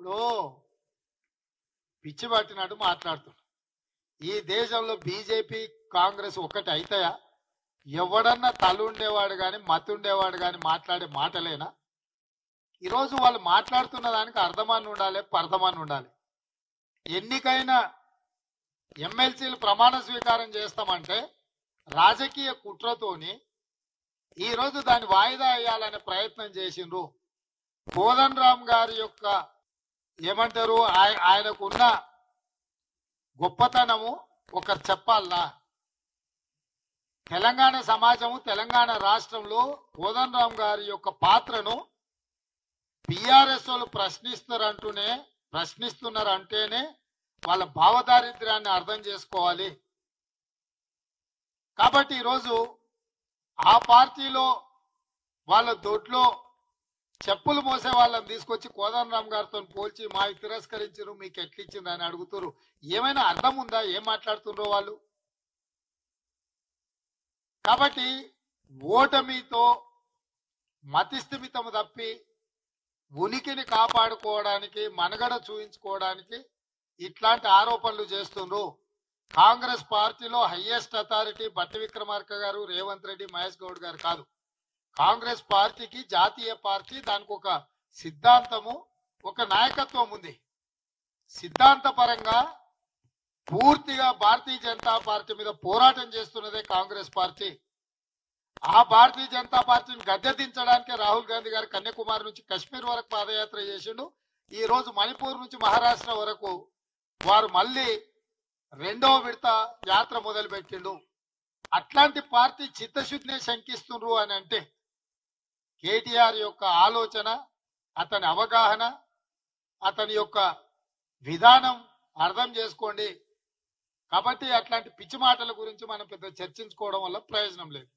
ఇప్పుడు పిచ్చి పట్టినట్టు మాట్లాడుతున్నారు. ఈ దేశంలో బీజేపీ కాంగ్రెస్ ఒకటి అయితాయా? ఎవడన్నా తలుండేవాడు కానీ మతుండేవాడు కానీ మాట్లాడే మాటలేనా? ఈరోజు వాళ్ళు మాట్లాడుతున్న దానికి అర్థమాన్ని ఉండాలి, పర్థమాన్ని ఉండాలి. ఎన్నికైన ఎమ్మెల్సీలు ప్రమాణ స్వీకారం చేస్తామంటే రాజకీయ కుట్రతోని ఈరోజు దాన్ని వాయిదా వేయాలనే ప్రయత్నం చేసిండ్రు. కోదండ రామ్ గారి యొక్క ఏమంటారు ఆయనకున్న గొప్పతనము ఒకరు చెప్పాలనా? తెలంగాణ సమాజము తెలంగాణ రాష్ట్రంలో కోదండ రామ్ గారి యొక్క పాత్రను బీఆర్ఎస్ వాళ్ళు ప్రశ్నిస్తున్నారంటేనే వాళ్ళ భావదారిద్ర్యాన్ని అర్థం చేసుకోవాలి. కాబట్టి ఈరోజు ఆ పార్టీలో వాళ్ళ దొడ్లో చెప్పులు మోసే వాళ్ళని తీసుకొచ్చి కోదండ రామ్ గారితో పోల్చి మాకు తిరస్కరించారు, మీకు ఎట్లిచ్చింది అని అడుగుతారు. ఏమైనా అర్థం ఉందా? ఏం మాట్లాడుతుండ్రో వాళ్ళు? కాబట్టి ఓటమితో మతిస్థిమితము తప్పి ఉనికిని కాపాడుకోవడానికి మనుగడ చూయించుకోవడానికి ఇట్లాంటి ఆరోపణలు చేస్తుండ్రు. కాంగ్రెస్ పార్టీలో హైయెస్ట్ అథారిటీ బట్టి విక్రమార్క గారు, రేవంత్ రెడ్డి, మహేష్ గౌడ్ గారు కాదు. కాంగ్రెస్ పార్టీకి జాతీయ పార్టీ, దానికి ఒక సిద్ధాంతము, ఒక నాయకత్వం ఉంది. సిద్ధాంతపరంగా పూర్తిగా భారతీయ జనతా పార్టీ మీద పోరాటం చేస్తున్నదే కాంగ్రెస్ పార్టీ. ఆ భారతీయ జనతా పార్టీని గద్దెదించడానికే రాహుల్ గాంధీ గారు కన్యాకుమారి నుంచి కశ్మీర్ వరకు పాదయాత్ర చేసిండు. ఈ రోజు మణిపూర్ నుంచి మహారాష్ట్ర వరకు వారు మళ్ళీ రెండవ విడత యాత్ర మొదలు పెట్టిండు. అట్లాంటి పార్టీ చిత్తశుద్ధిని శంకిస్తుండ్రు అని అంటే కేటీఆర్ యొక్క ఆలోచన, అతని అవగాహన, అతని యొక్క విధానం అర్థం చేసుకోండి. కాబట్టి అట్లాంటి పిచ్చి మాటల గురించి మనం పెద్ద చర్చించుకోవడం వల్ల ప్రయోజనం లేదు.